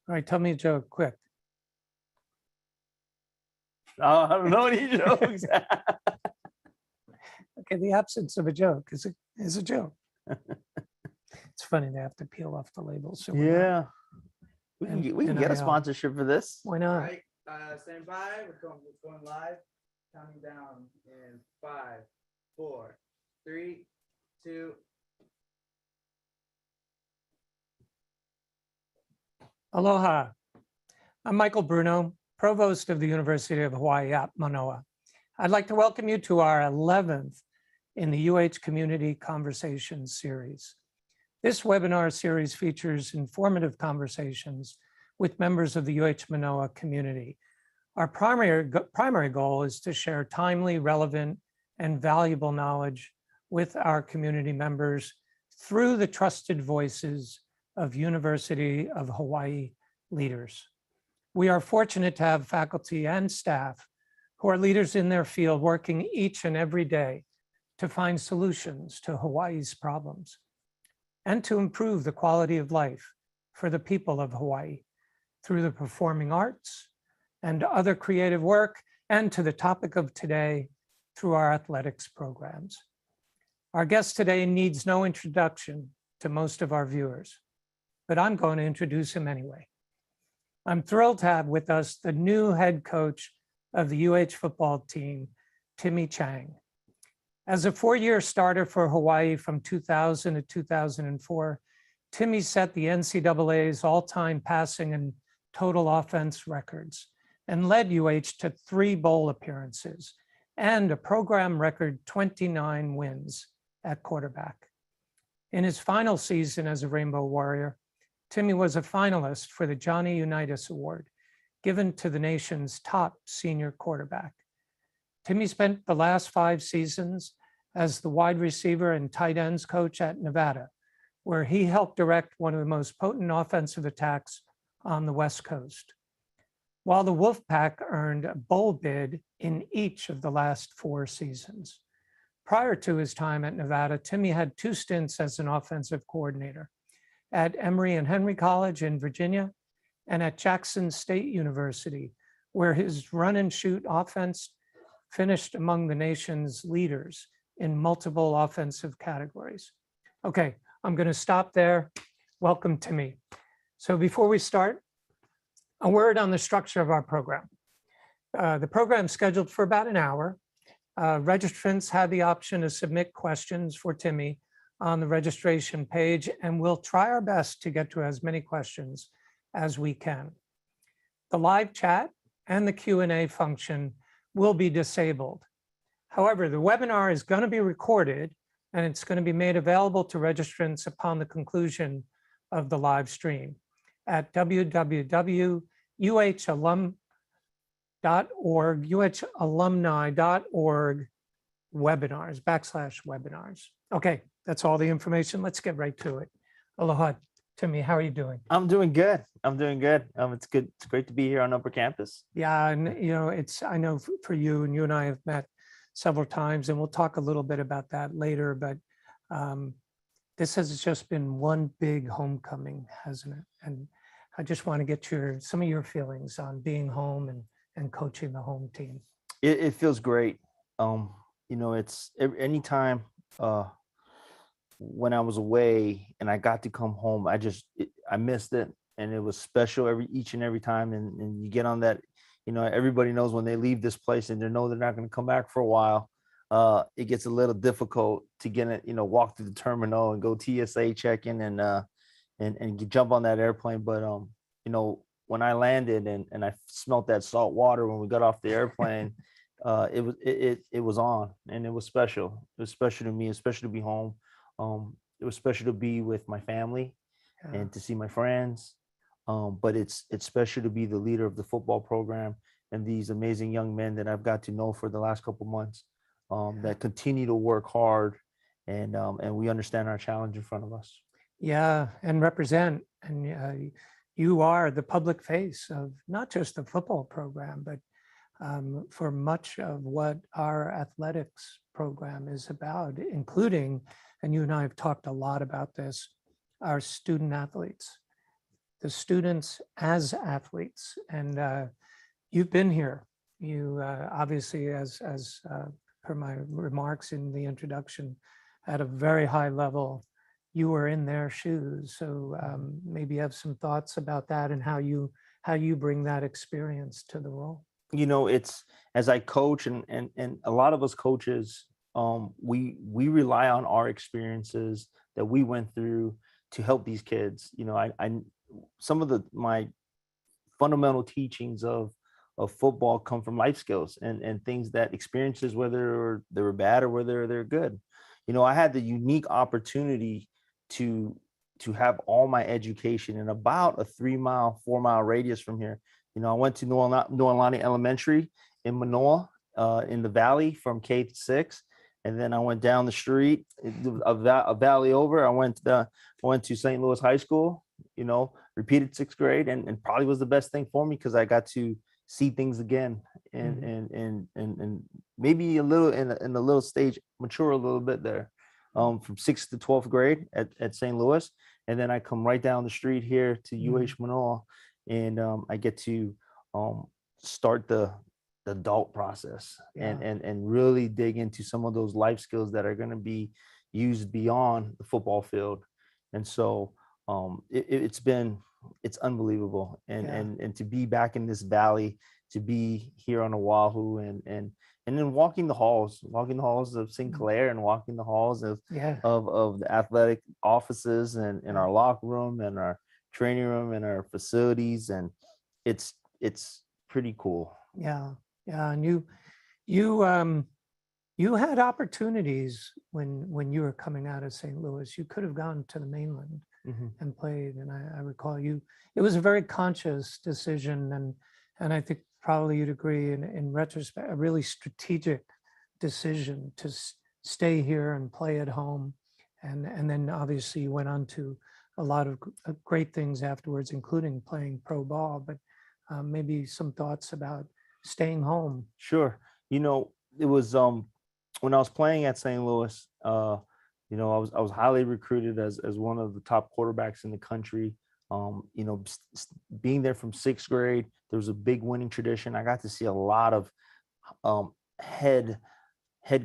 All right, tell me a joke, quick. I don't know any jokes. Okay, the absence of a joke is a joke. It's funny they have to peel off the label. So we're not- Yeah. We can get a sponsorship for this. Why All not? right, stand by. We're going live. Counting down in 5, 4, 3, 2. Aloha. I'm Michael Bruno, Provost of the University of Hawai at Mānoa. I'd like to welcome you to our 11th in the UH Community Conversations series. This webinar series features informative conversations with members of the UH Mānoa community. Our primary goal is to share timely, relevant, and valuable knowledge with our community members through the trusted voices of University of Hawaii leaders. We are fortunate to have faculty and staff who are leaders in their field working each and every day to find solutions to Hawaii's problems and to improve the quality of life for the people of Hawaii through the performing arts and other creative work, and to the topic of today through our athletics programs. Our guest today needs no introduction to most of our viewers, but I'm going to introduce him anyway. I'm thrilled to have with us the new head coach of the UH football team, Timmy Chang. As a 4-year starter for Hawaii from 2000 to 2004, Timmy set the NCAA's all-time passing and total offense records and led UH to 3 bowl appearances and a program record 29 wins at quarterback. In his final season as a Rainbow Warrior, Timmy was a finalist for the Johnny Unitas Award, given to the nation's top senior quarterback. Timmy spent the last 5 seasons as the wide receiver and tight ends coach at Nevada, where he helped direct one of the most potent offensive attacks on the West Coast, while the Wolfpack earned a bowl bid in each of the last 4 seasons. Prior to his time at Nevada, Timmy had 2 stints as an offensive coordinator at Emory and Henry College in Virginia and at Jackson State University, where his run and shoot offense finished among the nation's leaders in multiple offensive categories. Okay, I'm going to stop there. Welcome, Timmy. So before we start, a word on the structure of our program. The program is scheduled for about an hour. Registrants have the option to submit questions for Timmy on the registration page, and we'll try our best to get to as many questions as we can. The live chat and the Q&A function will be disabled. However, the webinar is going to be recorded and it's going to be made available to registrants upon the conclusion of the live stream at www.uhalumni.org, uhalumni.org webinars, /webinars. Okay, that's all the information. Let's get right to it. Aloha, Timmy, how are you doing? I'm doing good. It's good. It's great to be here on Upper Campus. Yeah, and I know for you, and you and I have met several times, and we'll talk a little bit about that later, but this has just been one big homecoming, hasn't it? And I just want to get some of your feelings on being home and coaching the home team. It feels great. It's anytime when I was away and I got to come home, I missed it, and it was special each and every time. And you get on that, everybody knows when they leave this place and they know they're not going to come back for a while. It gets a little difficult to get it, walk through the terminal and go TSA check in and jump on that airplane. But when I landed and I smelt that salt water when we got off the airplane, it was on, and it was special. It was special to me, especially to be home. It was special to be with my family and to see my friends. But it's special to be the leader of the football program and these amazing young men that I've got to know for the last couple of months, that continue to work hard, and we understand our challenge in front of us. Yeah, and represent. And you are the public face of not just the football program, but for much of what our athletics program is about, including, and you and I have talked a lot about this, our student athletes. the students as athletes. And you've been here. You obviously, as per my remarks in the introduction, at a very high level, you were in their shoes. So maybe you have some thoughts about that and how you bring that experience to the role. You know, it's as I coach and a lot of us coaches, we rely on our experiences that we went through to help these kids. You know, I some of my fundamental teachings of football come from life skills and things that experiences, whether they were bad or whether they're good. You know, I had the unique opportunity to have all my education in about a 4 mile radius from here. You know, I went to Noelani Elementary in Mānoa, in the valley from K to 6. And then I went down the street, a valley over. I went to St. Louis High School, you know, repeated 6th grade, and probably was the best thing for me because I got to see things again and maybe a little in a little stage, mature a little bit there, from 6th to 12th grade at St. Louis. And then I come right down the street here to UH Mānoa, and I get to start the adult process and really dig into some of those life skills that are going to be used beyond the football field. And so it's unbelievable. And to be back in this valley, to be here on Oahu and then walking the halls of Sinclair and walking the halls of the athletic offices and our locker room and our training room and our facilities. And it's pretty cool. Yeah. And you had opportunities when you were coming out of St. Louis. You could have gone to the mainland and played. And I recall it was a very conscious decision. And I think probably you'd agree in retrospect, a really strategic decision to stay here and play at home. And then obviously you went on to a lot of great things afterwards, including playing pro ball, but maybe some thoughts about staying home. Sure. You know, it was when I was playing at St. Louis, you know, I was highly recruited as one of the top quarterbacks in the country. You know, being there from 6th grade, there was a big winning tradition. I got to see a lot of head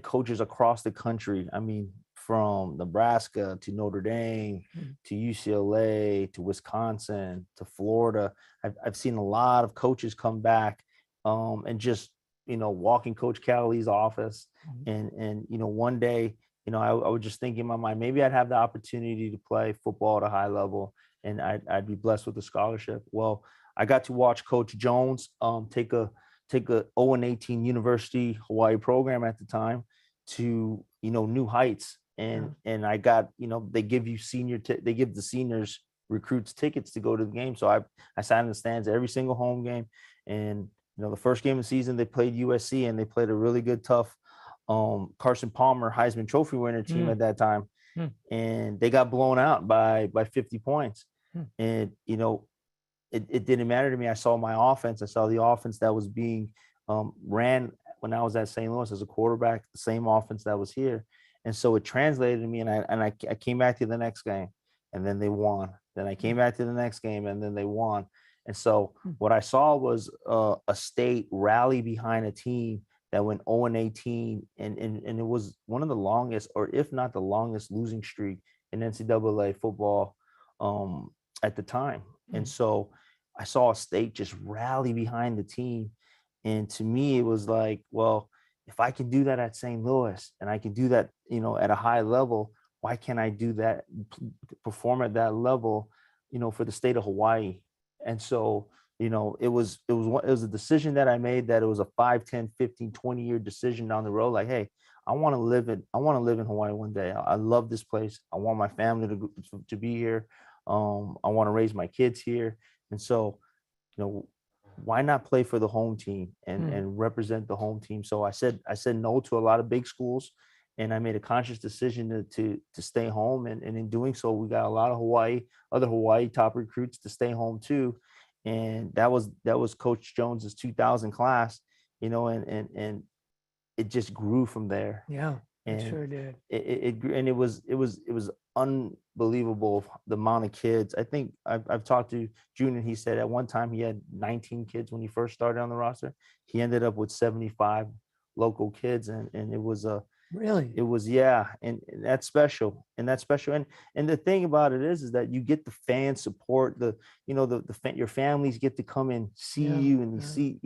coaches across the country. I mean, from Nebraska to Notre Dame to UCLA to Wisconsin to Florida. I've seen a lot of coaches come back and just, you know, walk in Coach Callie's office. And you know, one day, you know, I was just thinking in my mind, maybe I'd have the opportunity to play football at a high level and I'd be blessed with a scholarship. Well, I got to watch Coach Jones take a 0-18 University of Hawaii program at the time to, you know, new heights. And I got, you know, they give the seniors recruits tickets to go to the game. So I sat in the stands every single home game. And, you know, the first game of the season, they played USC and they played a really good, tough Carson Palmer Heisman Trophy winner team at that time. And they got blown out by 50 points. And, you know, it didn't matter to me. I saw my offense. I saw the offense that was being ran when I was at St. Louis as a quarterback, the same offense that was here. And so it translated to me, and I came back to the next game, and then they won. Then I came back to the next game, and then they won. And so what I saw was a state rally behind a team that went 0-18, and it was one of the longest, or if not the longest, losing streak in NCAA football at the time. And so I saw a state just rally behind the team, and to me it was like, well, if I can do that at St. Louis and I can do that, you know, at a high level, why can't I do that, perform at that level, you know, for the state of Hawaii? And so, you know, it was a decision that I made, that it was a 5, 10, 15, 20-year decision down the road. Like, hey, I want to live in Hawaii one day. I love this place. I want my family to be here. I want to raise my kids here. And so, you know, why not play for the home team and represent the home team? So I said no to a lot of big schools, and I made a conscious decision to stay home. And in doing so, we got a lot of other Hawaii top recruits to stay home too. And that was Coach Jones's 2000 class, you know, and it just grew from there. Yeah. It sure did. And it was unbelievable the amount of kids. I think I've talked to June, and he said at one time he had 19 kids when he first started on the roster. He ended up with 75 local kids, and it was Really? it was, yeah, and that's special, and the thing about it is that you get the fan support, your families get to come and see you, and they see,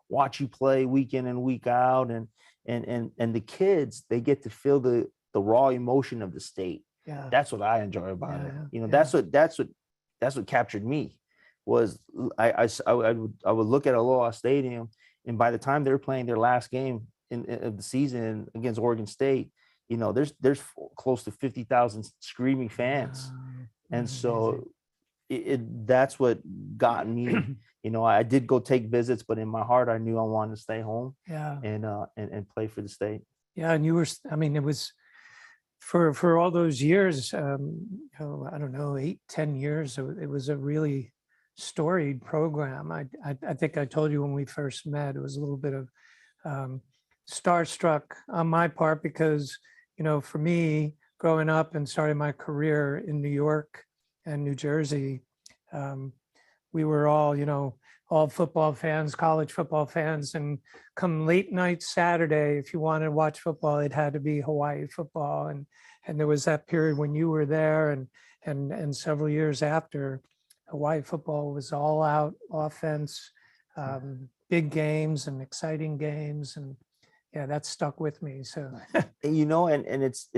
watch you play week in and week out, and the kids, they get to feel the raw emotion of the state. Yeah. That's what I enjoy about it. Yeah. That's what captured me. Was I would look at Aloha Stadium, and by the time they're playing their last game of the season against Oregon State, there's close to 50,000 screaming fans. And so that's what got me. I did go take visits, but in my heart, I knew I wanted to stay home. Yeah. And play for the state. Yeah. And it was for all those years, I don't know, 8-10 years, it was a really storied program. I think I told you when we first met, it was a little bit of starstruck on my part, because for me, growing up and starting my career in New York and New Jersey, we were all football fans, college football fans, and come late night Saturday, if you wanted to watch football, it had to be Hawaii football. And there was that period when you were there, and several years after, Hawaii football was all out offense, big games and exciting games, and yeah, that stuck with me. So and it's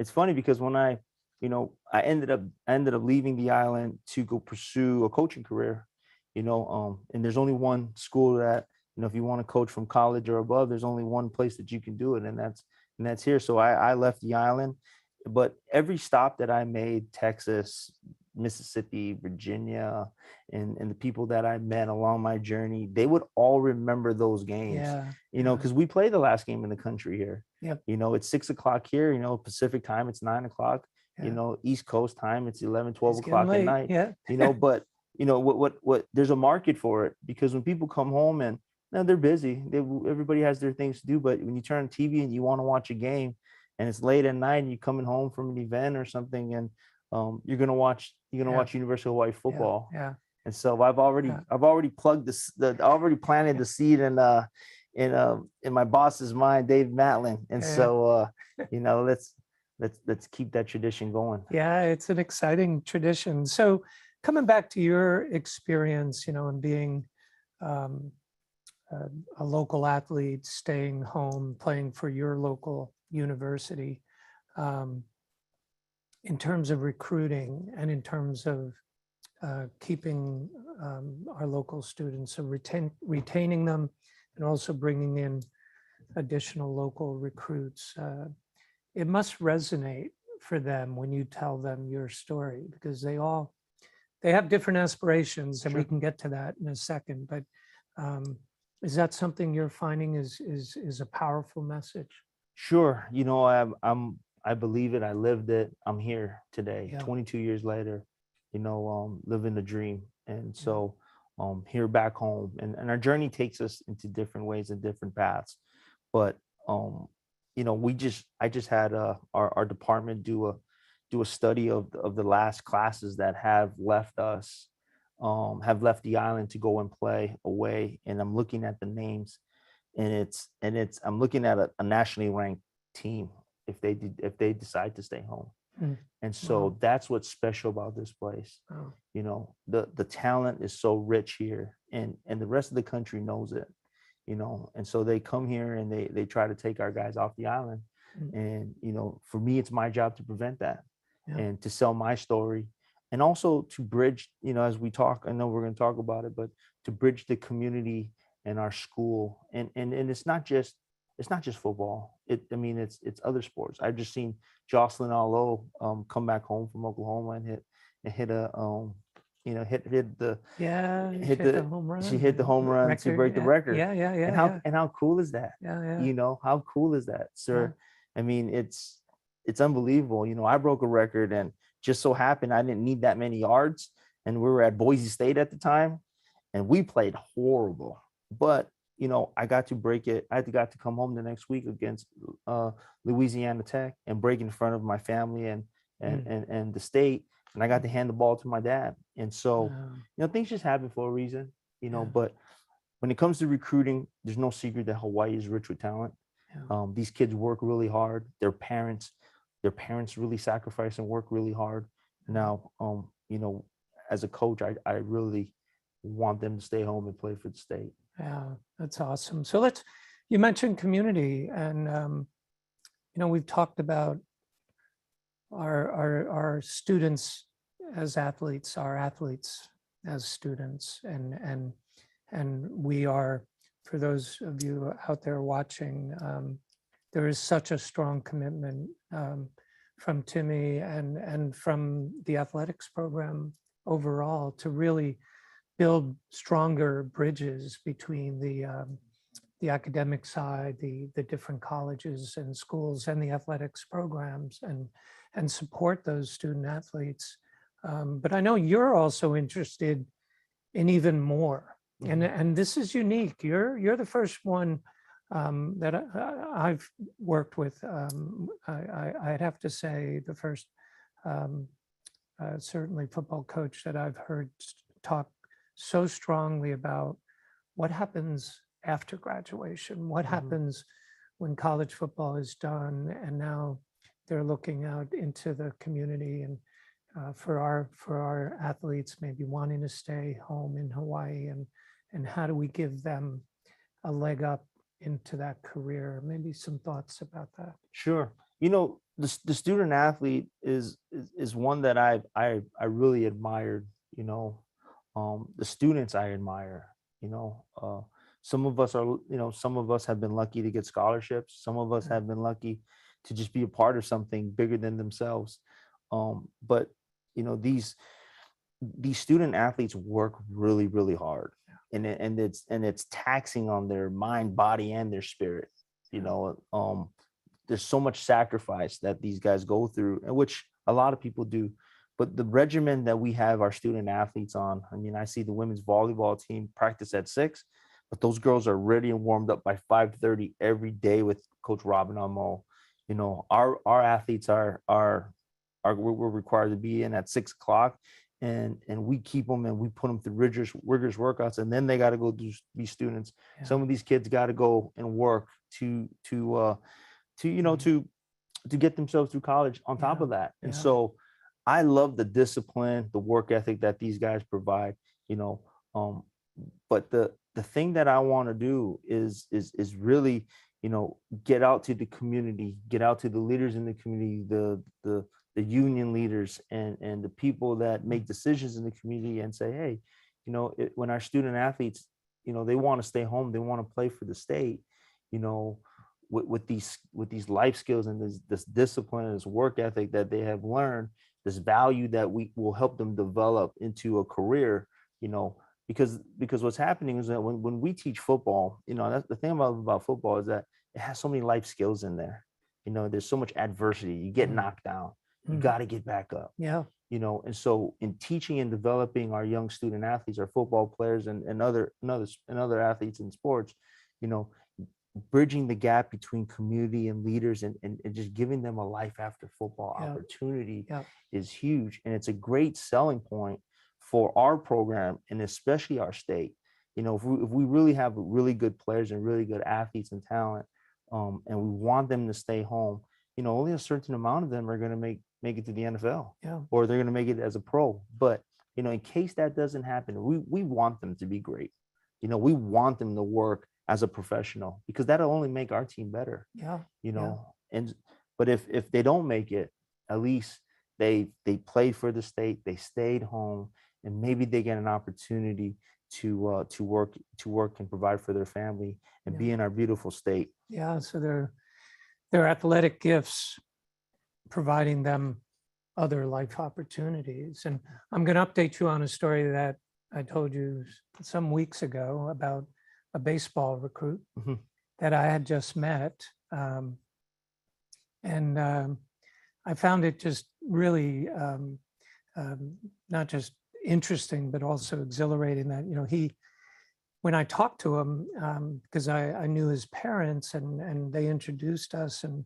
funny because when I ended up leaving the island to go pursue a coaching career, and there's only one school that, if you want to coach from college or above, there's only one place that you can do it, and that's here. So I left the island, but every stop that I made, Texas, Mississippi, Virginia, and the people that I met along my journey, they would all remember those games. Because we play the last game in the country here. Yep. It's 6:00 here, Pacific time, it's 9:00, East Coast time, it's 11, 12 o'clock at night. Yeah. But what there's a market for it, because when people come home and they're busy, everybody has their things to do, but when you turn on TV and you want to watch a game and it's late at night and you're coming home from an event or something, and you're gonna watch University of Hawaii football. Yeah. And so I've already plugged I already planted the seed in my boss's mind, Dave Matlin. And so let's keep that tradition going. Yeah, it's an exciting tradition. So coming back to your experience, and being a local athlete, staying home, playing for your local university, in terms of recruiting and in terms of keeping our local students, and retaining them, and also bringing in additional local recruits, it must resonate for them when you tell them your story, because they have different aspirations, and we can get to that in a second. But is that something you're finding is a powerful message? Sure. I believe it. I lived it. I'm here today, 22 years later, living the dream. And so here back home, and our journey takes us into different ways and different paths. But, I just had our department do a study of the last classes that have left us, have left the island to go and play away. And I'm looking at the names, and I'm looking at a nationally ranked team if they decide to stay home. And so that's what's special about this place. The talent is so rich here, and the rest of the country knows it, and so they come here and they try to take our guys off the island. And for me, it's my job to prevent that, and to sell my story, and also to bridge, as we talk, I know we're going to talk about it, but to bridge the community and our school. And it's not just football. It's other sports. I've just seen Jocelyn Allo come back home from Oklahoma and hit the home run. She hit the home run to break the record. And how cool is that? How cool is that, sir? It's unbelievable. I broke a record, and just so happened I didn't need that many yards, and we were at Boise State at the time, and we played horrible. But you know, I got to break it. I got to come home the next week against Louisiana Tech and break in front of my family and the state. And I got to hand the ball to my dad. And so, Wow. you know, things just happen for a reason, you know, Yeah. but when it comes to recruiting, there's no secret that Hawaii is rich with talent. Yeah. These kids work really hard. Their parents really sacrifice and work really hard. Now, you know, as a coach, I really want them to stay home and play for the state. Yeah, that's awesome. So you mentioned community, and you know, we've talked about our students as athletes, our athletes as students, and we are, for those of you out there watching, there is such a strong commitment from Timmy and from the athletics program overall to really build stronger bridges between the academic side, the different colleges and schools and the athletics programs, and support those student athletes. But I know you're also interested in even more, and this is unique. You're the first one that I've worked with. I'd have to say the first certainly football coach that I've heard talk so strongly about what happens after graduation, what happens when college football is done, and now they're looking out into the community, and for our athletes maybe wanting to stay home in Hawaii, and how do we give them a leg up into that career? Maybe some thoughts about that. Sure. You know, the student athlete is one that I really admired. You know, the students I admire. You know, some of us are, you know, some of us have been lucky to get scholarships. Some of us have been lucky to just be a part of something bigger than themselves. But you know, these student athletes work really, really hard, and it's taxing on their mind, body, and their spirit. You know, there's so much sacrifice that these guys go through, and which a lot of people do. But the regimen that we have our student athletes on, I mean, I see the women's volleyball team practice at 6, but those girls are ready and warmed up by 5:30 every day with Coach Robin Amo. You know, our athletes we're required to be in at 6 o'clock, and we keep them and we put them through rigorous workouts, and then they got to go be students. Yeah. Some of these kids got to go and work to you know, to get themselves through college on top of that. And so I love the discipline, the work ethic that these guys provide, you know. But the thing that I want to do is really, you know, get out to the community, get out to the leaders in the community, the union leaders and the people that make decisions in the community, and say, hey, you know, when our student athletes, you know, they want to stay home, they want to play for the state, you know, with these life skills and this discipline and this work ethic that they have learned, this value that we will help them develop into a career, you know, because what's happening is that when we teach football, you know, that's the thing about football, is that it has so many life skills in there. You know, there's so much adversity. You get knocked down, you got to get back up. Yeah. You know, and so in teaching and developing our young student athletes, our football players and other athletes in sports, you know, bridging the gap between community and leaders and just giving them a life after football opportunity is huge. And it's a great selling point for our program, and especially our state. You know, if we really have really good players and really good athletes and talent, and we want them to stay home, you know, only a certain amount of them are going to make it to the NFL, or they're going to make it as a pro. But, you know, in case that doesn't happen, we want them to be great. You know, we want them to work as a professional, because that'll only make our team better. You know, but if they don't make it, at least they played for the state, they stayed home, and maybe they get an opportunity to work and provide for their family and be in our beautiful state. So their athletic gifts providing them other life opportunities. And I'm going to update you on a story that I told you some weeks ago about a baseball recruit that I had just met. And I found it just really not just interesting, but also exhilarating that, you know, when I talked to him, because I knew his parents and they introduced us, and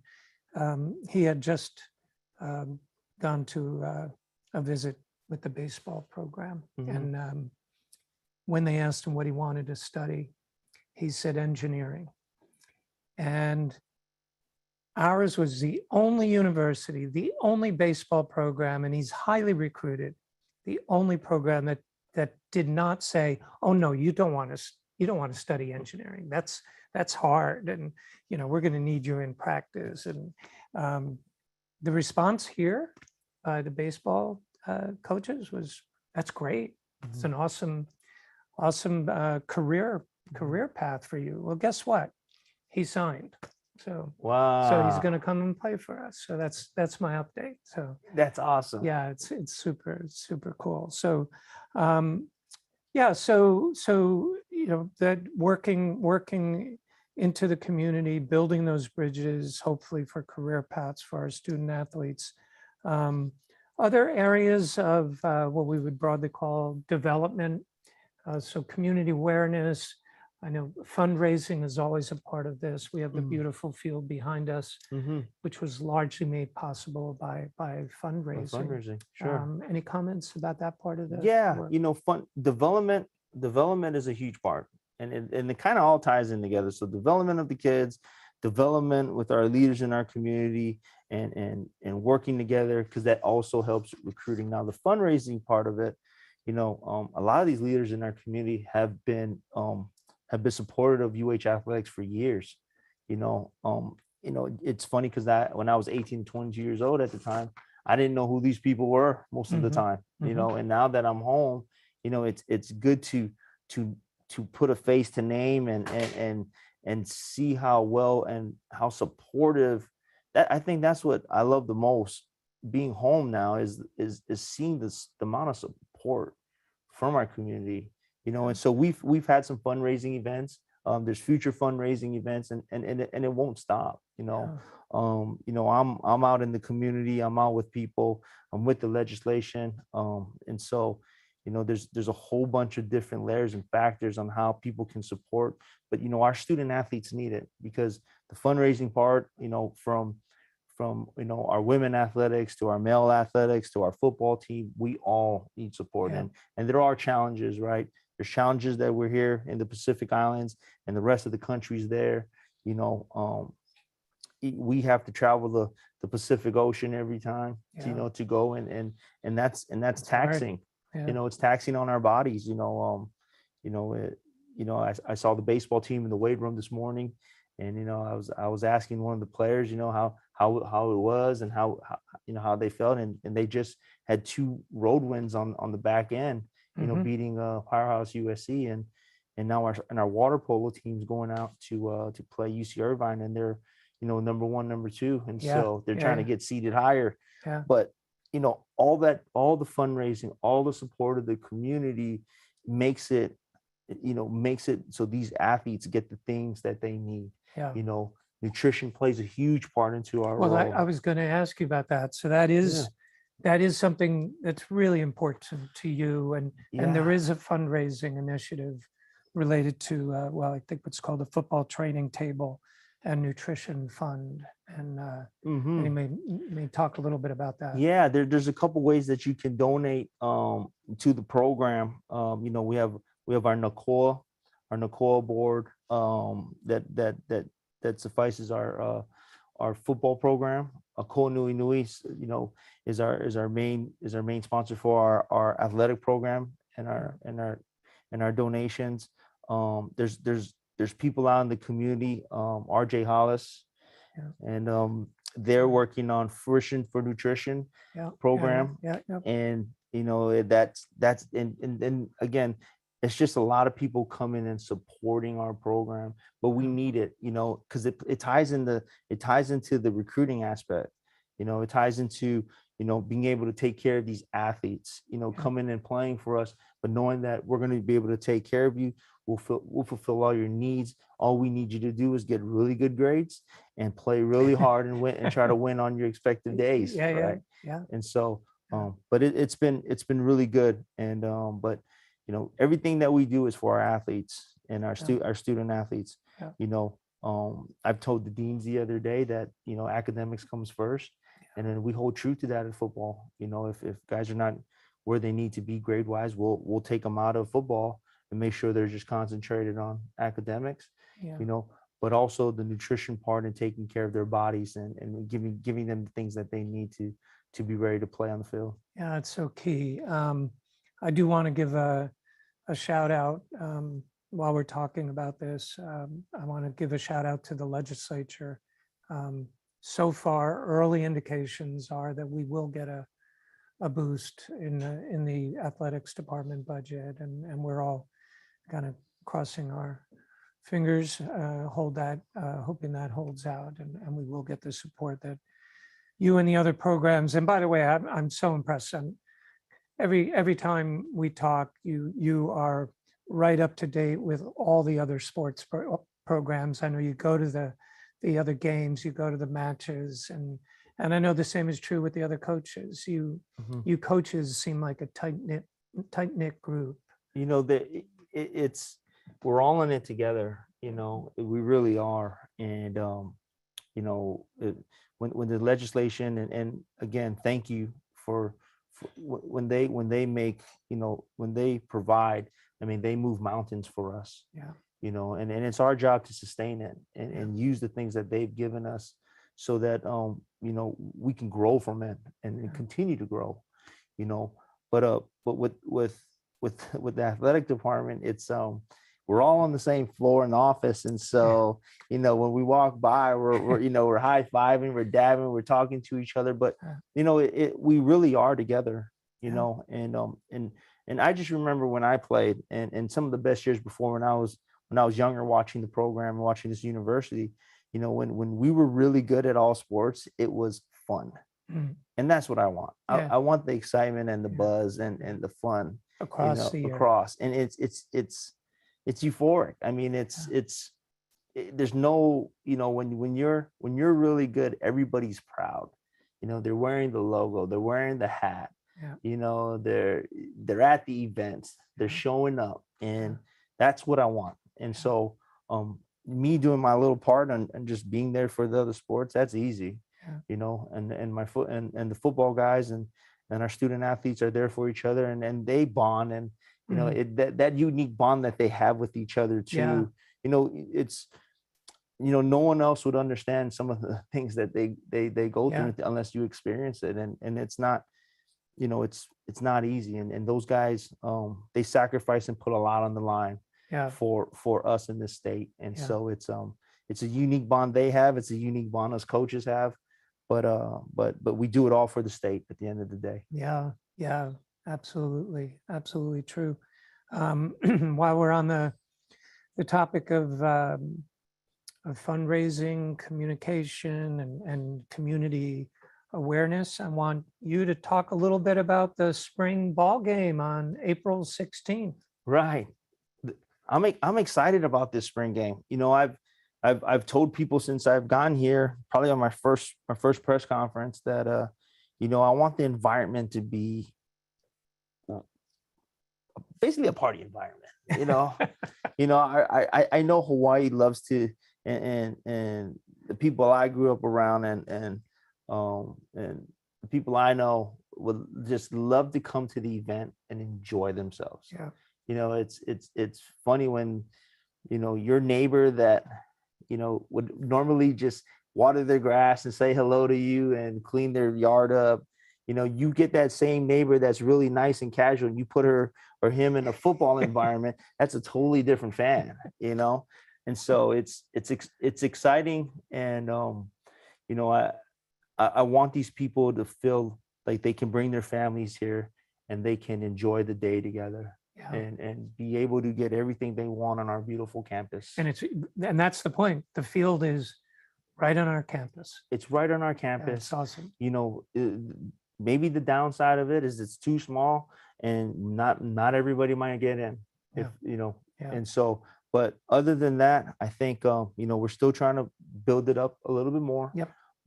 he had just gone to a visit with the baseball program. And when they asked him what he wanted to study, he said engineering. And ours was the only university, the only baseball program, and he's highly recruited, the only program that did not say, oh no, you don't want to study engineering. That's hard, and we're going to need you in practice. And the response here by the baseball coaches was, that's great. It's an awesome career path for you. Well, guess what? He signed. So Wow. So he's going to come and play for us. So that's my update. So that's awesome. yeah, it's super cool. So yeah, so that working into the community, building those bridges, hopefully for career paths for our student athletes. Other areas of what we would broadly call development, so community awareness. I know fundraising is always a part of this. We have the beautiful field behind us, which was largely made possible by fundraising. Fundraising, sure. Any comments about that part of the work? Fun development is a huge part, and it kind of all ties in together. So development of the kids, development with our leaders in our community, and working together, because that also helps recruiting. Now the fundraising part of it, a lot of these leaders in our community have been supportive of UH athletics for years. It's funny because when I was 18, 22 years old at the time, I didn't know who these people were most of the time, and now that I'm home, it's good to put a face to name and see how well and how supportive that. I think that's what I love the most being home now is seeing the amount of support from our community. And so we've had some fundraising events. There's future fundraising events, and it won't stop. I'm out in the community. I'm out with people. I'm with the legislation. And so, there's a whole bunch of different layers and factors on how people can support. But our student athletes need it, because the fundraising part, from our women athletics to our male athletics to our football team, we all need support. And there are challenges, right? There's challenges that we're here in the Pacific Islands and the rest of the country's there. We have to travel the Pacific Ocean every time, to go, and that's taxing. It's taxing on our bodies. I saw the baseball team in the weight room this morning, and I was asking one of the players, how it was and how they felt, and they just had 2 road wins on the back end. Beating Powerhouse USC, and now our water polo team's going out to play UC Irvine, and they're number 1, number 2, and so they're trying to get seated higher. But all the fundraising, all the support of the community makes it so these athletes get the things that they need. Nutrition plays a huge part into our role. I was going to ask you about that. So that is something that's really important to you, and there is a fundraising initiative related to I think what's called the football training table and nutrition fund, and you may talk a little bit about that. There's a couple ways that you can donate to the program. We have our NACOA board that suffices our football program. Ko Nui Nui, is our main sponsor for our athletic program and our donations. There's people out in the community, RJ Hollis, and they're working on Fruition for Nutrition program. And that's and again, it's just a lot of people coming and supporting our program, but we need it, because it ties into the recruiting aspect. It ties into, being able to take care of these athletes, coming and playing for us, but knowing that we're going to be able to take care of you. We'll fulfill all your needs. All we need you to do is get really good grades and play really hard and win and try to win on your expected days. And so, but it's been really good. And, but everything that we do is for our athletes, and our Yeah. our student athletes. Yeah. You know, I've told the deans the other day that, you know, academics comes first, and then we hold true to that in football. You know, if guys are not where they need to be grade wise, we'll take them out of football and make sure they're just concentrated on academics. Yeah. You know, but also the nutrition part and taking care of their bodies and giving them the things that they need to be ready to play on the field. Yeah, it's so key. I do want to give a shout out while we're talking about this. I want to give a shout out to the legislature. So far, early indications are that we will get a boost in the athletics department budget, and we're all kind of crossing our fingers, hoping that holds out, and we will get the support that you and the other programs. And by the way, I'm so impressed. Every time we talk, you are right up to date with all the other sports programs. I know you go to the other games, you go to the matches, and I know the same is true with the other coaches. You coaches seem like a tight knit group. You know, it's we're all in it together. You know, we really are. And you know, when the legislation and again, thank you for when they make, you know, when they provide, I mean, they move mountains for us. Yeah. You know, and it's our job to sustain it and use the things that they've given us so that you know, we can grow from it and continue to grow, you know. But with the athletic department, it's we're all on the same floor in the office, and so you know, when we walk by, we're you know, we're high-fiving, we're dabbing, we're talking to each other, but you know, we really are together, you know. And I just remember when I played and some of the best years before, when I was younger, watching the program, watching this university, you know, when we were really good at all sports, it was fun. And that's what I want. I want the excitement and the buzz and the fun Across you know, the year. across. And it's euphoric. I mean, there's no, you know, when you're really good, everybody's proud. You know, they're wearing the logo, they're wearing the hat. You know, they're at the events, they're showing up, and that's what I want. And so me doing my little part and just being there for the other sports, that's easy. You know, and the football guys and our student athletes are there for each other, and they bond, and you know, that unique bond that they have with each other too. You know, it's, you know, no one else would understand some of the things that they go through unless you experience it. And it's not, you know, it's not easy. And those guys, they sacrifice and put a lot on the line for us in this state. And so it's a unique bond they have. It's a unique bond us coaches have, but we do it all for the state at the end of the day. Yeah, absolutely true. While we're on the topic of fundraising, communication, and community awareness, I want you to talk a little bit about the spring ball game on April 16th. Right. I'm excited about this spring game. You know, I've told people since I've gotten here, probably on my first press conference, that you know, I want the environment to be basically a party environment. You know, you know, I know Hawaii loves to, and the people I grew up around and the people I know would just love to come to the event and enjoy themselves. You know, it's funny when, you know, your neighbor that, you know, would normally just water their grass and say hello to you and clean their yard up. You know, you get that same neighbor that's really nice and casual, and you put her or him in a football environment, that's a totally different fan, you know? And so it's exciting. And, you know, I want these people to feel like they can bring their families here and they can enjoy the day together and be able to get everything they want on our beautiful campus. And that's the point. The field is right on our campus. It's right on our campus. It's awesome. You know, maybe the downside of it is it's too small and not everybody might get in, if you know. And so, but other than that, I think you know, we're still trying to build it up a little bit more.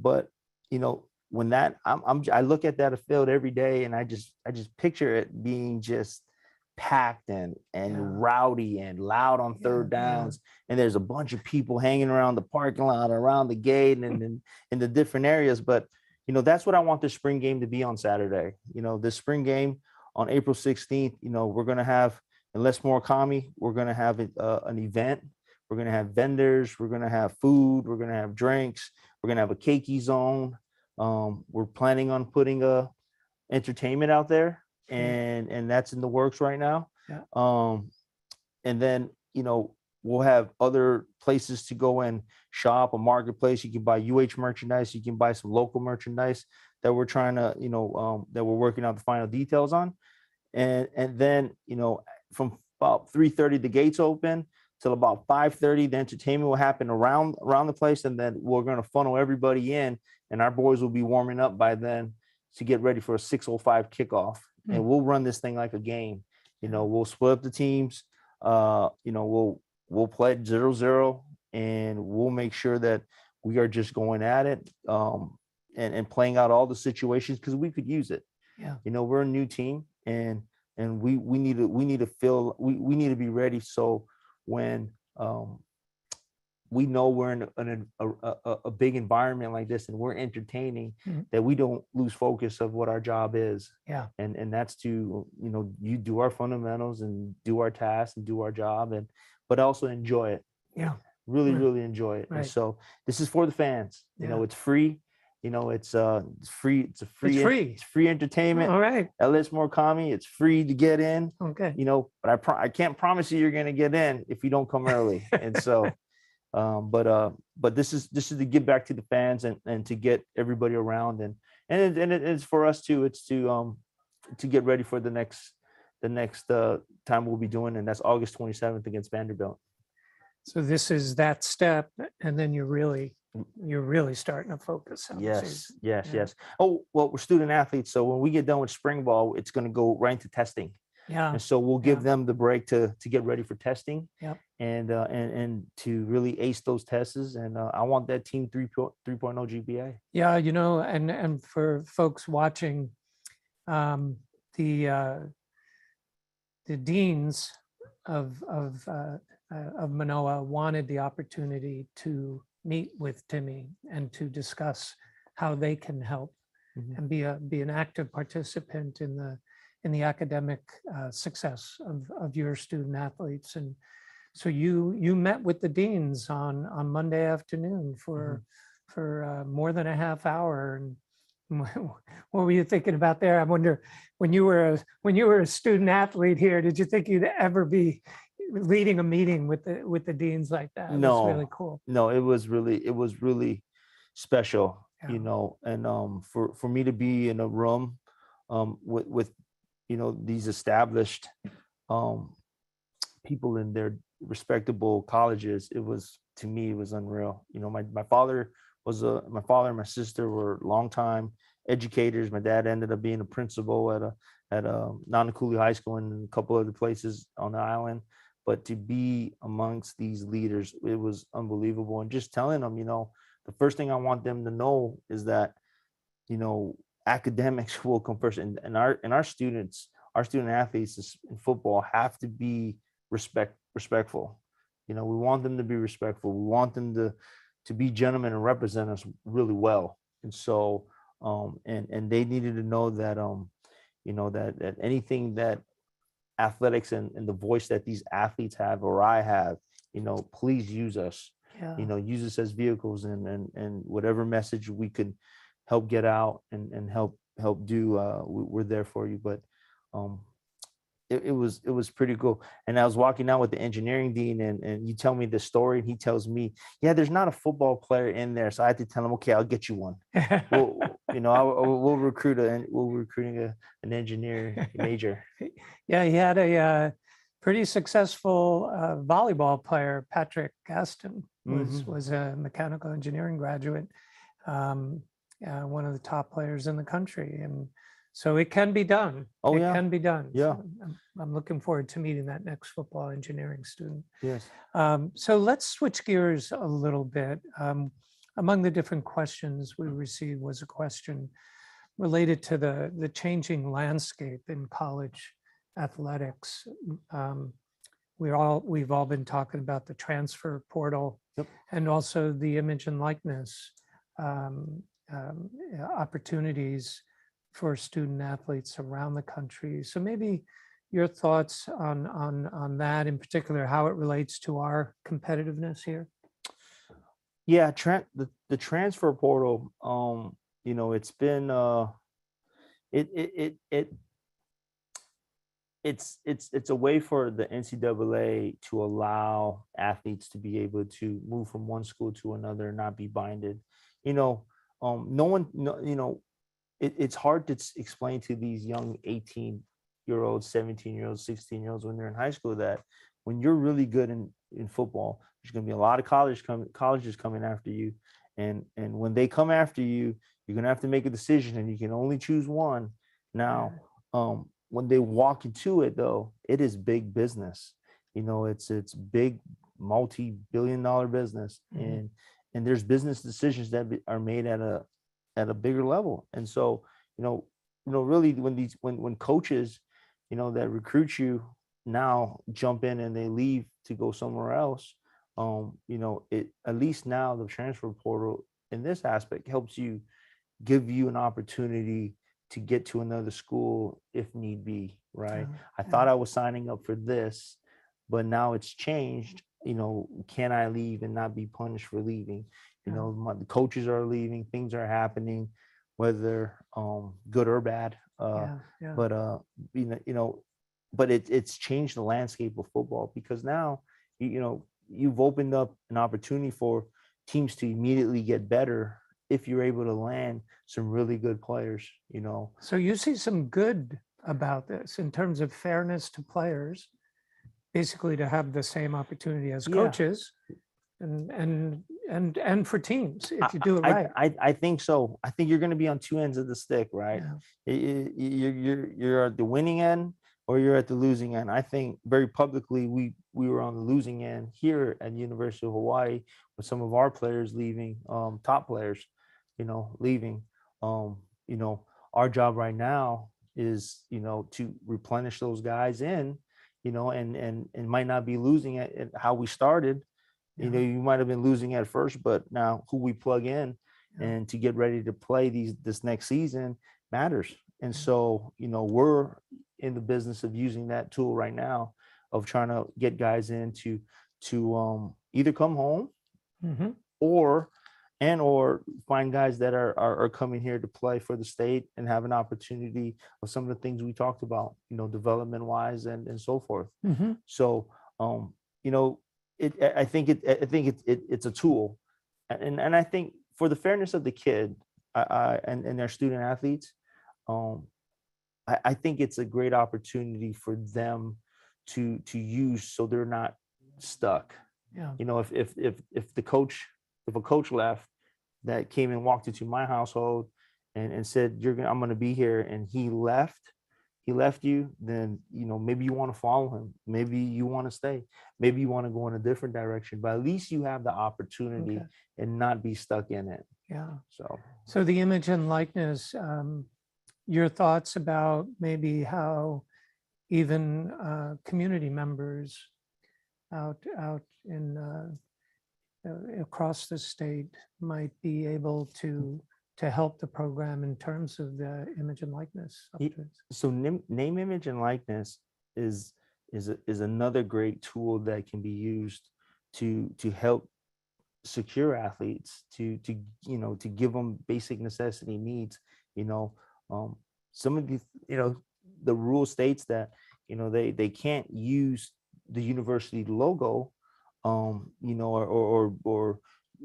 But you know, when that I look at that field every day, and I just picture it being just packed and Yeah. rowdy and loud on third Yeah, yeah. downs. And there's a bunch of people hanging around the parking lot, around the gate, and in the different areas. But, you know, that's what I want the spring game to be on Saturday. You know, the spring game on April 16th, you know, we're going to have, unless Murakami, we're going to have an event. We're going to have vendors. We're going to have food. We're going to have drinks. We're going to have a keiki zone. We're planning on putting entertainment out there, and that's in the works right now. Yeah. And then, you know, we'll have other places to go and shop, a marketplace. You can buy UH merchandise. You can buy some local merchandise that we're trying to, you know, that we're working out the final details on. And then, you know, from about 3:30, the gates open till about 5:30. The entertainment will happen around the place, and then we're going to funnel everybody in, and our boys will be warming up by then to get ready for a 6:05 kickoff. And we'll run this thing like a game. You know, we'll split up the teams. You know, we'll play 0-0, and we'll make sure that we are just going at it, and playing out all the situations, because we could use it. Yeah. You know, we're a new team, and we need to be ready. So when we know we're in a big environment like this, and we're entertaining, that we don't lose focus of what our job is. Yeah. And that's to, you know, you do our fundamentals and do our tasks and do our job, but also enjoy it. Yeah. Really enjoy it. Right. And so this is for the fans. You know, it's free. You know, it's free. It's free entertainment. All right. LS Murakami, it's free to get in. Okay. You know, but I can't promise you you're going to get in if you don't come early. And so, but this is to give back to the fans, and to get everybody around, and it's for us too. It's to get ready for the next time we'll be doing, and that's August 27th against Vanderbilt. So this is that step, and then you're really starting to focus on the season. Yes. Oh, well, we're student athletes, so when we get done with spring ball, it's going to go right into testing. Yeah. And so we'll give them the break to get ready for testing. Yep. And to really ace those tests. And I want that team 3.0 GPA. Yeah, you know, and for folks watching, the deans of Mānoa wanted the opportunity to meet with Timmy and to discuss how they can help and be an active participant in the academic success of your student athletes. And so you met with the deans on Monday afternoon for more than a half hour. And what were you thinking about there? I wonder, when you were a student athlete here, did you think you'd ever be leading a meeting with the deans like that? It was really cool. No, it was really special. Yeah. You know, and for me to be in a room with you know, these established people in their respectable colleges, to me it was unreal. You know, my father and my sister were longtime educators. My dad ended up being a principal at Nanakuli High School and a couple other places on the island. But to be amongst these leaders, it was unbelievable. And just telling them, you know, the first thing I want them to know is that, you know, academics will come first, and our student athletes in football have to be respectful. You know, we want them to be respectful. We want them to be gentlemen and represent us really well. And so, and they needed to know that, you know, that anything that athletics and the voice that these athletes have, or I have, you know, please use us. Yeah. You know, use us as vehicles, and whatever message we could help get out and help do, we're there for you. But it was pretty cool. And I was walking out with the engineering dean, and you tell me the story, and he tells me, yeah, there's not a football player in there. So I had to tell him, okay, I'll get you one. You know, we'll recruiting an engineer major. Yeah, he had a pretty successful volleyball player. Patrick Gaston was a mechanical engineering graduate, one of the top players in the country. And so it can be done. Oh, it yeah. can be done. Yeah. So I'm looking forward to meeting that next football engineering student. Yes. So let's switch gears a little bit. Among the different questions we received was a question related to the changing landscape in college athletics. We've all been talking about the transfer portal. Yep. And also the image and likeness opportunities for student athletes around the country. So maybe your thoughts on that in particular, how it relates to our competitiveness here. Yeah, the transfer portal, it's been it's a way for the NCAA to allow athletes to be able to move from one school to another and not be binded. No one, it's hard to explain to these young 18-year-olds, 17-year-olds, 16-year-olds when they're in high school that when you're really good in football, there's going to be a lot of colleges coming after you, and when they come after you, you're going to have to make a decision, and you can only choose one. Now, when they walk into it, though, it is big business. It's big, multi-billion-dollar business, and there's business decisions that are made at a bigger level. And so, really, when coaches, that recruit you now jump in and they leave to go somewhere else, it at least now the transfer portal in this aspect helps you, give you an opportunity to get to another school if need be, right? I thought I was signing up for this, but now it's changed. Can I leave and not be punished for leaving? The coaches are leaving, things are happening, whether good or bad. But but it's changed the landscape of football, because now you've opened up an opportunity for teams to immediately get better if you're able to land some really good players. So you see some good about this in terms of fairness to players, basically to have the same opportunity as coaches, and for teams if you do it right. I think so. I think you're going to be on two ends of the stick, right? You're at the winning end or you're at the losing end. I think very publicly we were on the losing end here at University of Hawaii with some of our players leaving, top players, leaving. Our job right now is, to replenish those guys in, and might not be losing at how we started. You might have been losing at first, but now who we plug in and to get ready to play this next season matters. And so, we're in the business of using that tool right now of trying to get guys in to either come home or find guys that are coming here to play for the state and have an opportunity of some of the things we talked about, development wise and so forth. So, I think it's a tool, and I think for the fairness of the kid and their student athletes, I think it's a great opportunity for them to use, so they're not stuck. If a coach left that came and walked into my household and said, I'm going to be here, and he left you, then maybe you want to follow him, maybe you want to stay, maybe you want to go in a different direction, but at least you have the opportunity and not be stuck in it. So the image and likeness, your thoughts about maybe how even community members out in across the state might be able to help the program in terms of the image and likeness. So name, image, and likeness is another great tool that can be used to help secure athletes, to give them basic necessity needs. Some of these, the rule states that they can't use the university logo, or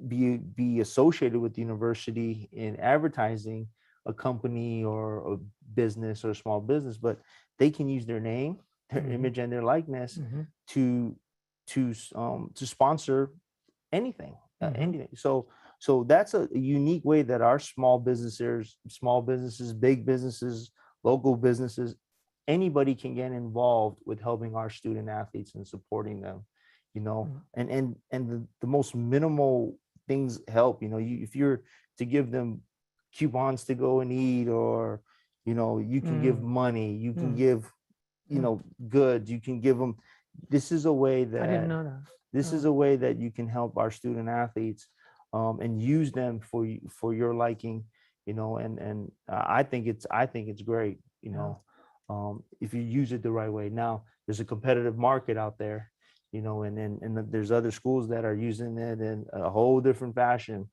be associated with the university in advertising a company or a business or a small business, but they can use their name, their image, and their likeness to sponsor anything. So that's a unique way that our small businesses, big businesses, local businesses, anybody can get involved with helping our student athletes and supporting them. And the most minimal things help. If you're to give them coupons to go and eat, or you can give money, you can give you know, goods. You can give them. This is a way that I didn't know that. this is a way that you can help our student athletes and use them for your liking, you know, and I think it's great, you know, if you use it the right way. Now there's a competitive market out there, you know, and there's other schools that are using it in a whole different fashion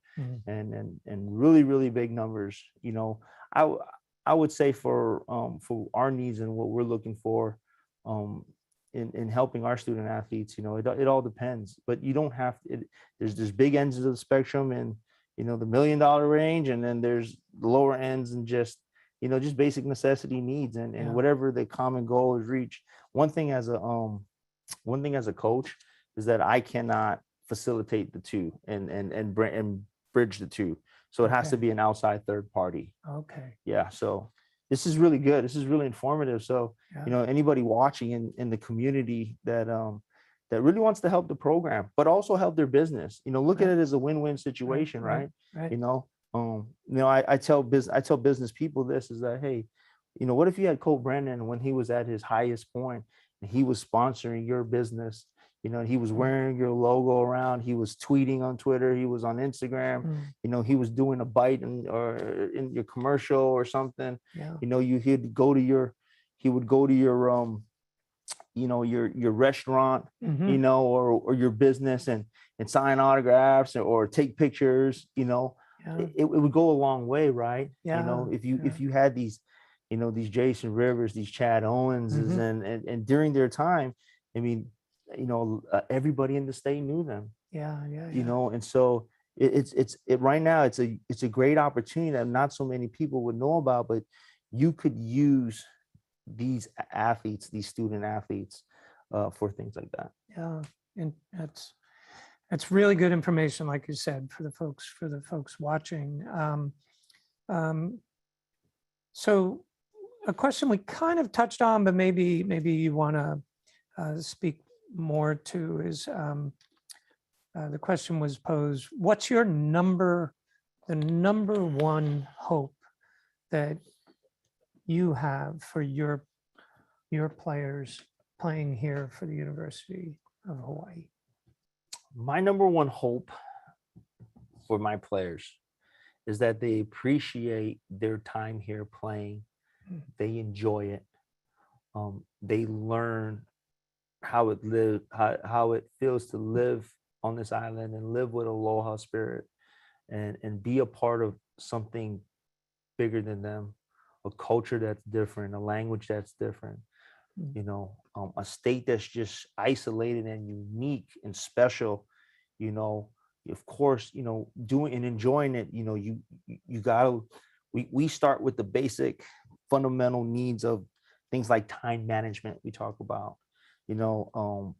and really, really big numbers, you know. I would say for our needs and what we're looking for, in helping our student athletes, you know, it all depends, but you don't have to, there's big ends of the spectrum and, you know, the $1 million range, and then there's the lower ends and just, you know, just basic necessity needs and whatever the common goal is reached. One thing as a coach is that I cannot facilitate the two and bridge the two. So it has to be an outside third party. Okay. Yeah. So this is really good. This is really informative. So, you know, anybody watching in the community that that really wants to help the program, but also help their business, you know, look at it as a win-win situation, right? You know, I tell business people this is that, hey, you know, what if you had Cole Brennan when he was at his highest point and he was sponsoring your business? You know, he was wearing your logo around. He was tweeting on Twitter. He was on Instagram. You know, he was doing a bite in your commercial or something. You know, he would go to your you know, your restaurant, you know, or your business and sign autographs or take pictures. You know, it would go a long way, right? You know, if you had these, you know, these Jason Rivers, these Chad Owenses, and during their time, I mean, you know, everybody in the state knew them. You know, and so it's right now it's a great opportunity that not so many people would know about, but you could use these athletes, these student athletes, for things like that. And that's really good information, like you said, for the folks watching. So a question we kind of touched on, but maybe you want to speak more to is the question was posed: what's the number one hope that you have for your players playing here for the University of Hawaii? My number one hope for my players is that they appreciate their time here playing. They enjoy it. They learn how it feels to live on this island and live with aloha spirit and be a part of something bigger than them, a culture that's different, a language that's different, you know, a state that's just isolated and unique and special, you know. Of course, you know, doing and enjoying it, you know, you gotta, we start with the basic fundamental needs of things like time management we talk about, you know,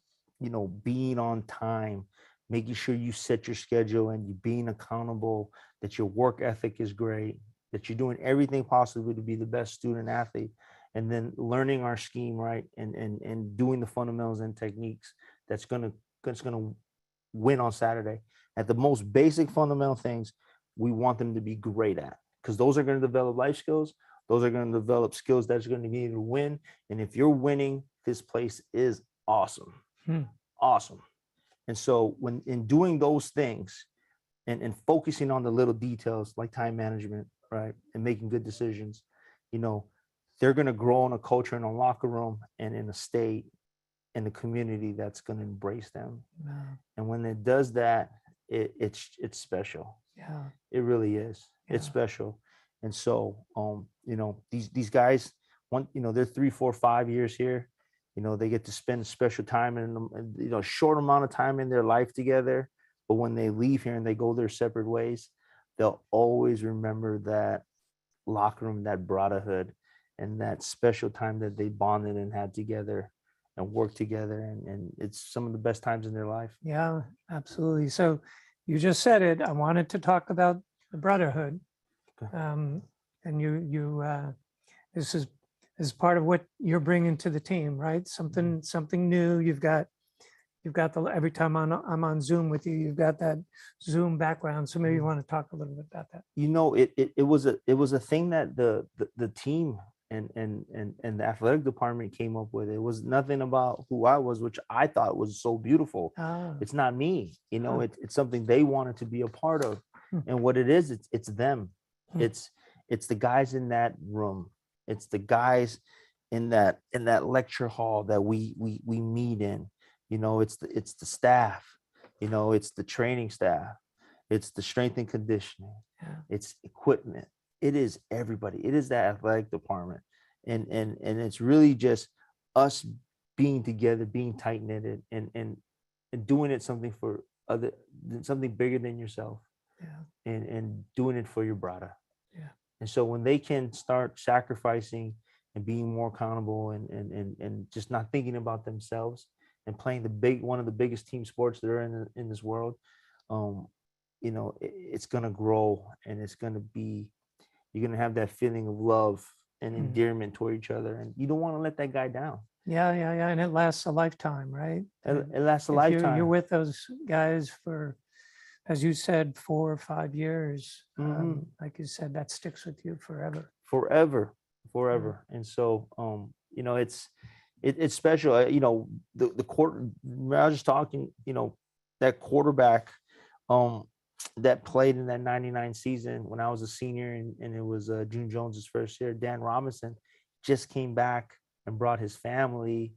being on time, making sure you set your schedule and you being accountable, that your work ethic is great, that you're doing everything possible to be the best student athlete, and then learning our scheme, right, and doing the fundamentals and techniques that's gonna win on Saturday. At the most basic fundamental things, we want them to be great at, because those are going to develop life skills. Those are going to develop skills that's going to be able to win. And if you're winning, this place is awesome. Awesome. And so when in doing those things and focusing on the little details like time management, right, and making good decisions, you know, they're going to grow in a culture, in a locker room, and in a state, in a community that's going to embrace them. And when it does that, it's special. It really is. It's special. And so, you know, these guys, you know, they're 3, 4, 5 years here. You know, they get to spend special time and, you know, short amount of time in their life together. But when they leave here and they go their separate ways, they'll always remember that locker room, that brotherhood, and that special time that they bonded and had together and worked together. And it's some of the best times in their life. Yeah, absolutely. So you just said it. I wanted to talk about the brotherhood. And this is part of what you're bringing to the team, right? Something new. You've got every time I'm on Zoom with you, you've got that Zoom background. So maybe you want to talk a little bit about that. You know, it was a thing that the team and the athletic department came up with it. It was nothing about who I was, which I thought was so beautiful. Ah, It's not me, Huh. it's something they wanted to be a part of. Hmm. And what it is, it's them. Hmm. It's the guys in that room. It's the guys in that lecture hall that we meet in. It's the staff, it's the training staff, it's the strength and conditioning, Yeah. it's equipment. It is everybody. It is that athletic department. And it's really just us being together, being tight knitted, and doing it something bigger than yourself, Yeah. and doing it for your brother. Yeah. And so when they can start sacrificing and being more accountable, and just not thinking about themselves, and playing one of the biggest team sports there are in this world, it's gonna grow, and you're gonna have that feeling of love and Mm. endearment toward each other, and you don't want to let that guy down. Yeah. And it lasts a lifetime, right? It lasts a If lifetime. you're with those guys for, as you said, 4 or 5 years, Mhm. like you said, that sticks with you forever. Forever. And so it's special. The quarter, I was just talking, that quarterback that played in that 99 season when I was a senior, and it was June Jones's first year. Dan Robinson just came back and brought his family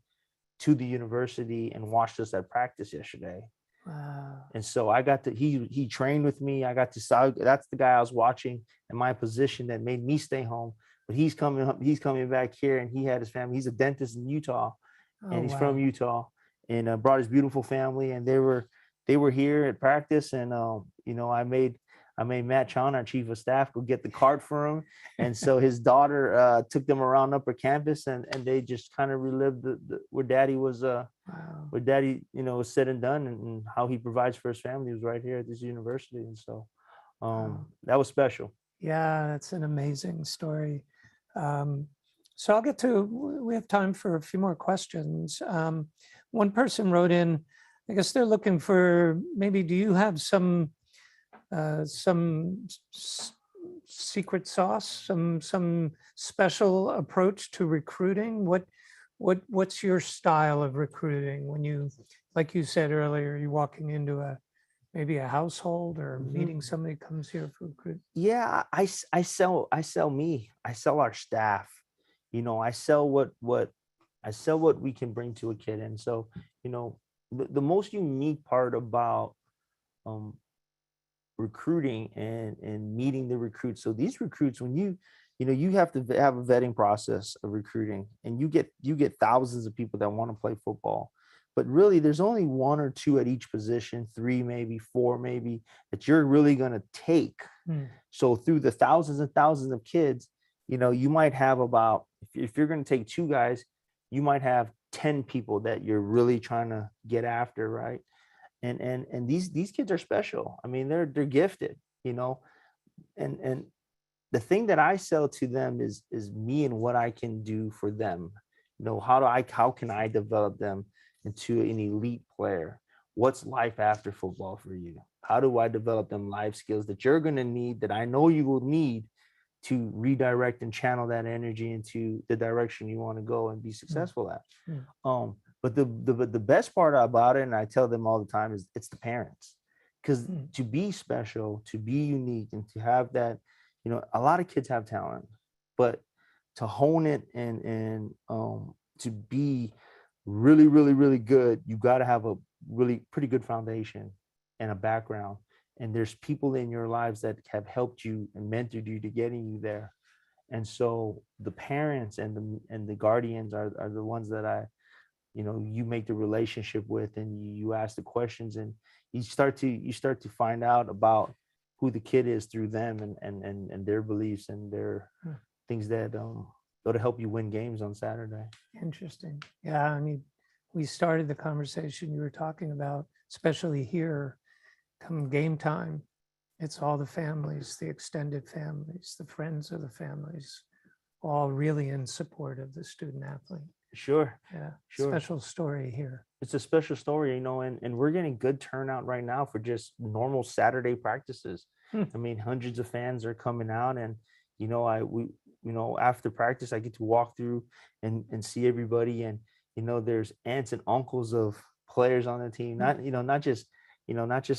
to the university and watched us at practice yesterday. Wow. And so I got to, he trained with me. I got to saw, that's the guy I was watching in my position that made me stay home. But he's coming back here, and he had his family. He's a dentist in Utah, and he's from Utah, and brought his beautiful family, and they were here at practice. And I made Matt Chong, our chief of staff, go get the cart for him. And so his daughter took them around upper campus, and they just kind of relived where daddy was where daddy was said and done, and how he provides for his family was right here at this university. And so that was special. Yeah, that's an amazing story. So we have time for a few more questions. One person wrote in, I guess they're looking for, maybe, do you have some secret sauce, some special approach to recruiting? What's your style of recruiting when you, like you said earlier, you're walking into maybe a household or meeting somebody comes here for recruit? Yeah, I sell me. I sell our staff. I sell what we can bring to a kid. And so, the most unique part about recruiting and meeting the recruits. So these recruits, when you have to have a vetting process of recruiting, and you get thousands of people that want to play football. But really, there's only 1 or 2 at each position, 3, maybe 4, maybe, that you're really going to take. So through the thousands and thousands of kids, you might have about, if you're going to take 2 guys, you might have 10 people that you're really trying to get after, right? And these kids are special. I mean, they're gifted, and the thing that I sell to them is me and what I can do for them. How can I develop them into an elite player? What's life after football for you? How do I develop them life skills that you're going to need, that I know you will need, to redirect and channel that energy into the direction you want to go and be successful at? But the best part about it, and I tell them all the time, is it's the parents. Because to be special, to be unique, and to have that, a lot of kids have talent, but to hone it and to be really, really, really good, you got to have a really pretty good foundation and a background. And there's people in your lives that have helped you and mentored you to getting you there. And so the parents and the guardians are the ones that you make the relationship with, and you ask the questions, and you start to find out about who the kid is through them, and their beliefs and their things that that'll help you win games on Saturday. Interesting. Yeah, I mean, we started the conversation, you were talking about, especially here, come game time, it's all the families, the extended families, the friends of the families, all really in support of the student athlete. Sure. Yeah. Sure. Special story here. It's a special story, and we're getting good turnout right now for just normal Saturday practices. I mean, hundreds of fans are coming out, and after practice, I get to walk through and see everybody. And, there's aunts and uncles of players on the team, not just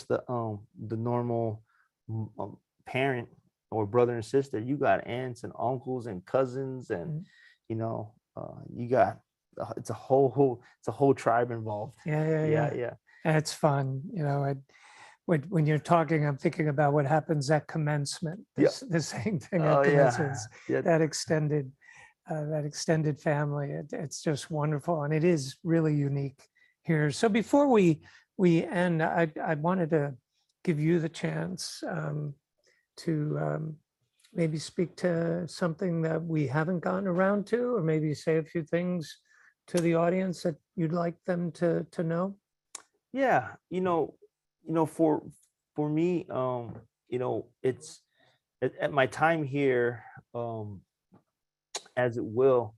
the normal parent or brother and sister. You got aunts and uncles and cousins, and, you got, it's a whole tribe involved. Yeah. And it's fun. When you're talking, I'm thinking about what happens at commencement. The same thing at commencement. That extended family. It's just wonderful, and it is really unique here. So before we end, I wanted to give you the chance to maybe speak to something that we haven't gotten around to, or maybe say a few things to the audience that you'd like them to know. Yeah, for me, it's at my time here, as it will,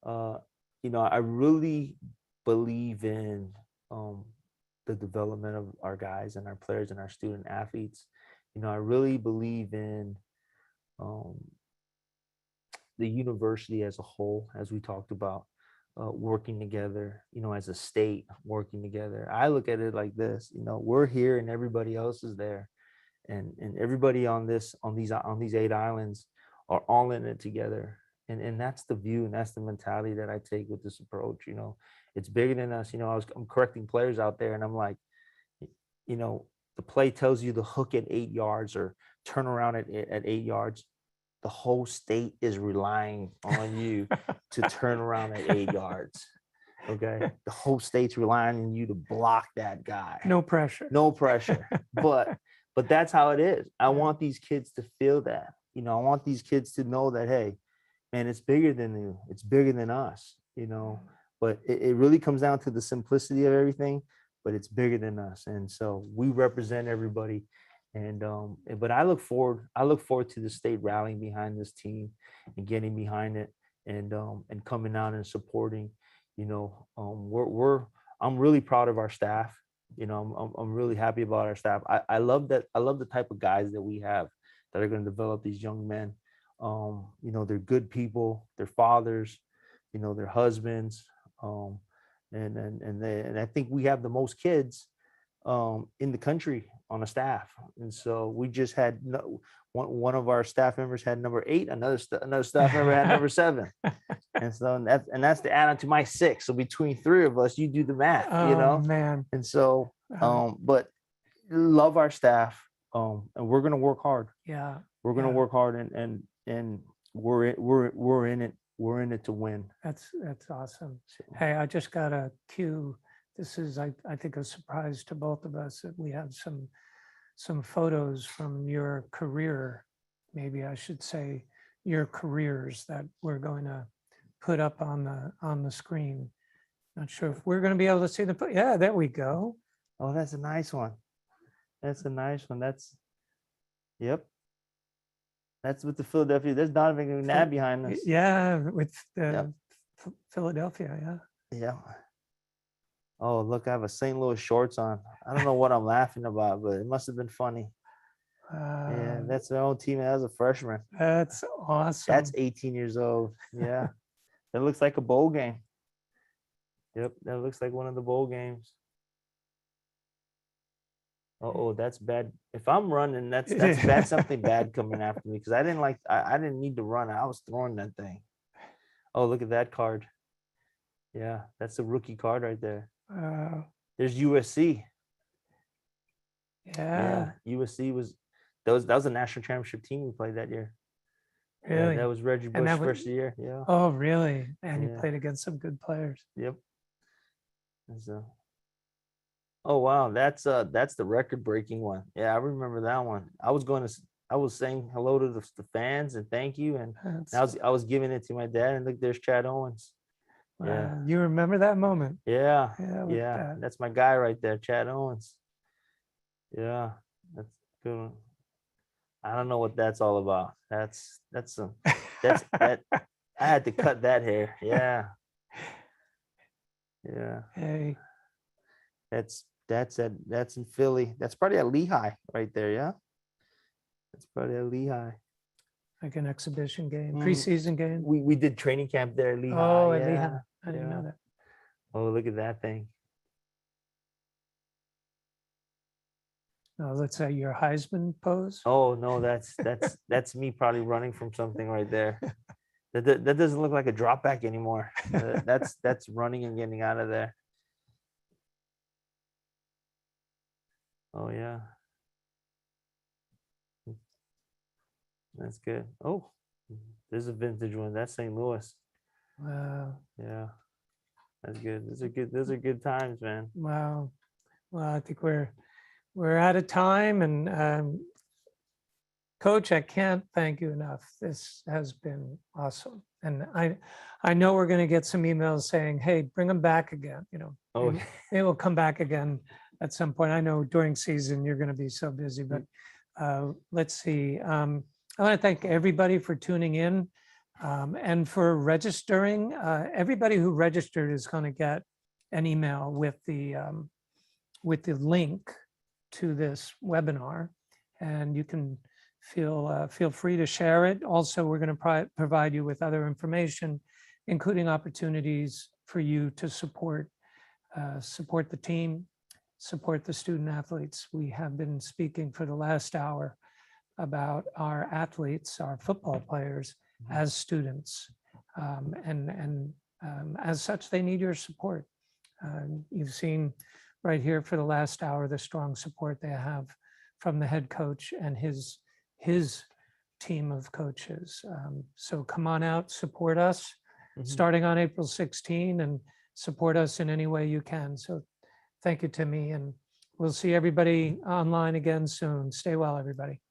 I really believe in the development of our guys and our players and our student athletes. I really believe in the university as a whole, as we talked about, working together, as a state, working together. I look at it like this, we're here and everybody else is there. And everybody on these 8 islands are all in it together. And that's the view, and that's the mentality that I take with this approach. It's bigger than us. I'm correcting players out there, and I'm like, the play tells you to hook at 8 yards or turn around at 8 yards. The whole state is relying on you to turn around at 8 yards. Okay. The whole state's relying on you to block that guy. No pressure. But that's how it is. I want these kids to feel that. I want these kids to know that, hey, man, it's bigger than you. It's bigger than us, But it really comes down to the simplicity of everything, but it's bigger than us. And so we represent everybody. And but I look forward to the state rallying behind this team and getting behind it, and coming out and supporting. I'm really proud of our staff. I'm really happy about our staff. I love that. I love the type of guys that we have that are going to develop these young men. They're good people, they're fathers, they're husbands. And I think we have the most kids in the country on a staff. And so we just had one of our staff members had number 8, another staff member had number 7. And so that's the add on to my 6. So between 3 of us, you do the math, man. And so but love our staff, and we're going to work hard. We're going to work hard, and we're in it to win. That's awesome. Hey, I just got a cue. This is, I think, a surprise to both of us, that we have some photos from your career. Maybe I should say your careers, that we're going to put up on the screen. Not sure if we're going to be able to see yeah, there we go. Oh, that's a nice one. That's yep. That's with the Philadelphia. There's Donovan McNabb behind us. Yeah, with Philadelphia. Yeah. Oh, look, I have a St. Louis shorts on. I don't know what I'm laughing about, but it must have been funny. Yeah, that's our own team as a freshman. That's awesome. That's 18 years old. Yeah. That looks like a bowl game. Yep, that looks like one of the bowl games. Oh, that's bad. If I'm running, that's bad. Something bad coming after me, because I didn't need to run. I was throwing that thing. Oh, look at that card. Yeah, that's a rookie card right there. There's USC. Yeah. USC that was a national championship team we played that year. Really? That was Reggie Bush's first year. Yeah. Oh, really? And you played against some good players. Yep. So, oh wow, that's the record-breaking one. Yeah, I remember that one. I was saying hello to the fans and thank you, and I was giving it to my dad, and look, there's Chad Owens. Wow. Yeah. You remember that moment? Yeah. That's my guy right there, Chad Owens. Yeah, that's good one. I don't know what that's all about. That's that. I had to cut that hair. Yeah. Hey. That's in Philly. That's probably at Lehigh right there. Yeah. That's probably at Lehigh. like an exhibition game, Mm, preseason game? We did training camp there, Lehigh. Oh, at yeah, Lehigh. I didn't know yeah. that. Oh, look at that thing. Oh, let's say your Heisman pose. Oh no, that's me probably running from something right there. That doesn't look like a drop back anymore. That's running and getting out of there. Oh yeah. That's good. Oh, there's a vintage one. That's St. Louis. Wow. Yeah. That's good. Those are good times, man. Wow. Well, I think we're out of time, and Coach, I can't thank you enough. This has been awesome, and I know we're going to get some emails saying, "Hey, bring them back again." You know, Oh, they will come back again at some point. I know during season you're going to be so busy, but let's see. I want to thank everybody for tuning in and for registering. Everybody who registered is going to get an email with the link to this webinar, and you can feel free to share it. Also, we're going to provide you with other information, including opportunities for you to support the team, support the student athletes. We have been speaking for the last hour about our athletes, our football players, as students, and as such, they need your support. You've seen right here for the last hour the strong support they have from the head coach and his team of coaches. So come on out, support us, starting on April 16, and support us in any way you can. So thank you, Timmy, and we'll see everybody online again soon. Stay well, everybody.